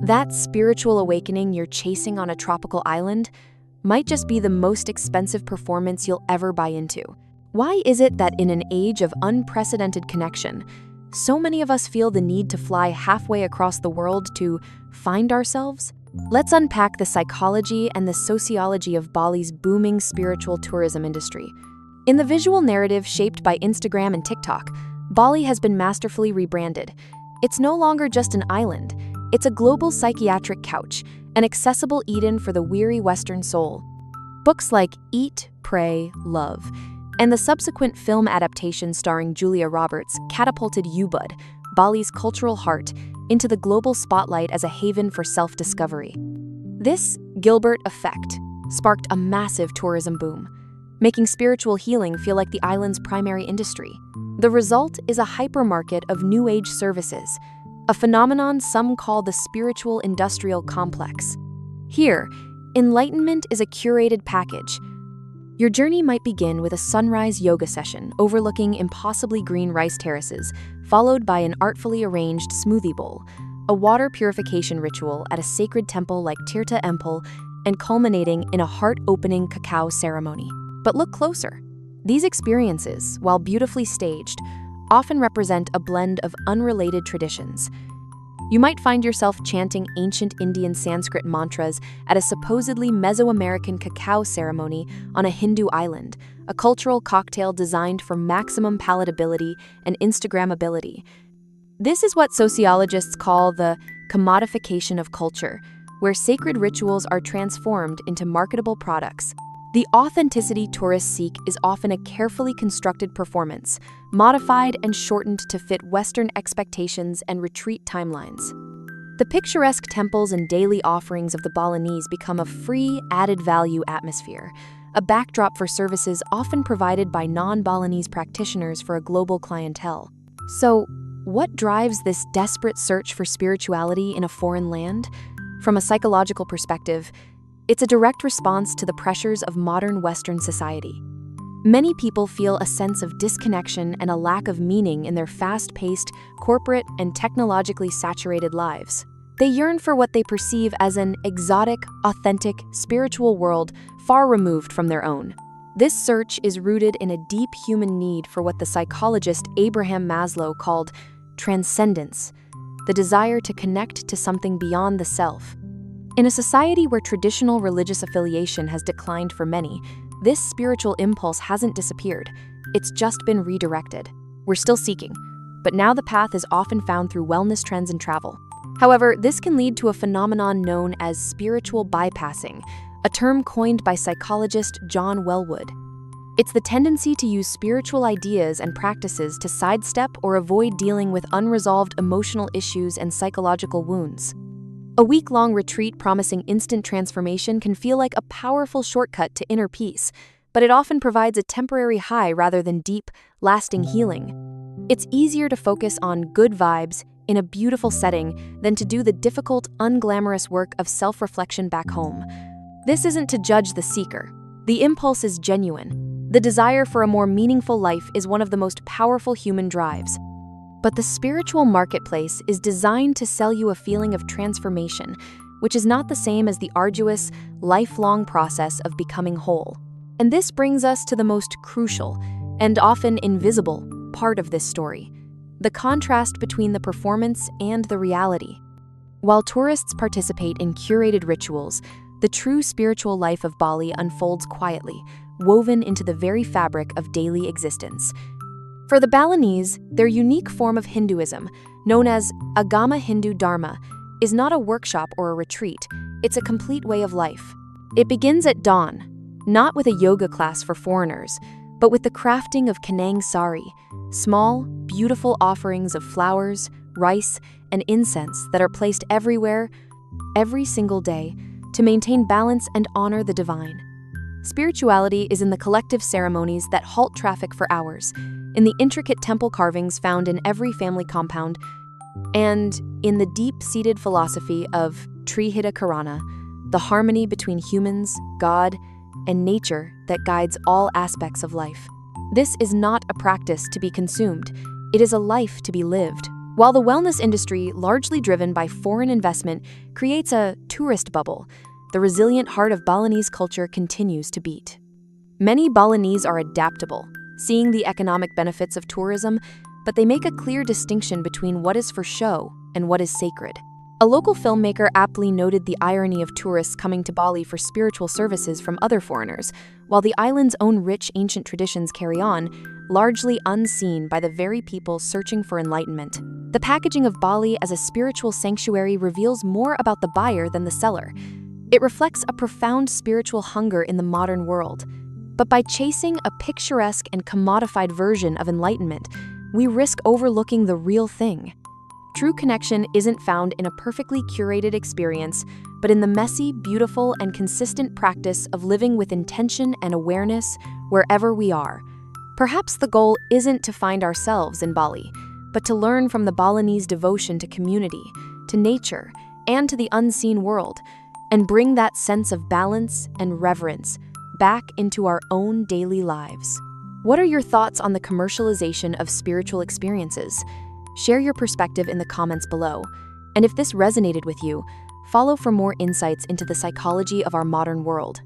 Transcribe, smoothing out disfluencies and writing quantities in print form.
That spiritual awakening you're chasing on a tropical island might just be the most expensive performance you'll ever buy into. Why is it that in an age of unprecedented connection, so many of us feel the need to fly halfway across the world to find ourselves? Let's unpack the psychology and the sociology of Bali's booming spiritual tourism industry. In the visual narrative shaped by Instagram and TikTok, Bali has been masterfully rebranded. It's no longer just an island. It's a global psychiatric couch, an accessible Eden for the weary Western soul. Books like Eat, Pray, Love, and the subsequent film adaptation starring Julia Roberts catapulted Ubud, Bali's cultural heart, into the global spotlight as a haven for self-discovery. This Gilbert effect sparked a massive tourism boom, making spiritual healing feel like the island's primary industry. The result is a hypermarket of New Age services, a phenomenon some call the spiritual industrial complex. Here, enlightenment is a curated package. Your journey might begin with a sunrise yoga session overlooking impossibly green rice terraces, followed by an artfully arranged smoothie bowl, a water purification ritual at a sacred temple like Tirtha Empul, and culminating in a heart-opening cacao ceremony. But look closer. These experiences, while beautifully staged, often represent a blend of unrelated traditions. You might find yourself chanting ancient Indian Sanskrit mantras at a supposedly Mesoamerican cacao ceremony on a Hindu island, a cultural cocktail designed for maximum palatability and Instagrammability. This is what sociologists call the commodification of culture, where sacred rituals are transformed into marketable products. The authenticity tourists seek is often a carefully constructed performance, modified and shortened to fit Western expectations and retreat timelines. The picturesque temples and daily offerings of the Balinese become a free, added-value atmosphere, a backdrop for services often provided by non-Balinese practitioners for a global clientele. So, what drives this desperate search for spirituality in a foreign land? From a psychological perspective, it's a direct response to the pressures of modern Western society. Many people feel a sense of disconnection and a lack of meaning in their fast-paced, corporate, and technologically saturated lives. They yearn for what they perceive as an exotic, authentic, spiritual world far removed from their own. This search is rooted in a deep human need for what the psychologist Abraham Maslow called transcendence, the desire to connect to something beyond the self. In a society where traditional religious affiliation has declined for many, this spiritual impulse hasn't disappeared. It's just been redirected. We're still seeking, but now the path is often found through wellness trends and travel. However, this can lead to a phenomenon known as spiritual bypassing, a term coined by psychologist John Wellwood. It's the tendency to use spiritual ideas and practices to sidestep or avoid dealing with unresolved emotional issues and psychological wounds. A week-long retreat promising instant transformation can feel like a powerful shortcut to inner peace, but it often provides a temporary high rather than deep, lasting healing. It's easier to focus on good vibes in a beautiful setting than to do the difficult, unglamorous work of self-reflection back home. This isn't to judge the seeker. The impulse is genuine. The desire for a more meaningful life is one of the most powerful human drives. But the spiritual marketplace is designed to sell you a feeling of transformation, which is not the same as the arduous, lifelong process of becoming whole. And this brings us to the most crucial, and often invisible, part of this story: the contrast between the performance and the reality. While tourists participate in curated rituals, the true spiritual life of Bali unfolds quietly, woven into the very fabric of daily existence. For the Balinese, their unique form of Hinduism, known as Agama Hindu Dharma, is not a workshop or a retreat, it's a complete way of life. It begins at dawn, not with a yoga class for foreigners, but with the crafting of Kanang Sari, small, beautiful offerings of flowers, rice, and incense that are placed everywhere, every single day, to maintain balance and honor the divine. Spirituality is in the collective ceremonies that halt traffic for hours, in the intricate temple carvings found in every family compound, and in the deep-seated philosophy of Trihita Karana, the harmony between humans, God, and nature that guides all aspects of life. This is not a practice to be consumed, it is a life to be lived. While the wellness industry, largely driven by foreign investment, creates a tourist bubble, the resilient heart of Balinese culture continues to beat. Many Balinese are adaptable, seeing the economic benefits of tourism, but they make a clear distinction between what is for show and what is sacred. A local filmmaker aptly noted the irony of tourists coming to Bali for spiritual services from other foreigners, while the island's own rich ancient traditions carry on, largely unseen by the very people searching for enlightenment. The packaging of Bali as a spiritual sanctuary reveals more about the buyer than the seller. It reflects a profound spiritual hunger in the modern world. But by chasing a picturesque and commodified version of enlightenment, we risk overlooking the real thing. True connection isn't found in a perfectly curated experience, but in the messy, beautiful, and consistent practice of living with intention and awareness wherever we are. Perhaps the goal isn't to find ourselves in Bali, but to learn from the Balinese devotion to community, to nature, and to the unseen world, and bring that sense of balance and reverence back into our own daily lives. What are your thoughts on the commercialization of spiritual experiences? Share your perspective in the comments below. And if this resonated with you, follow for more insights into the psychology of our modern world.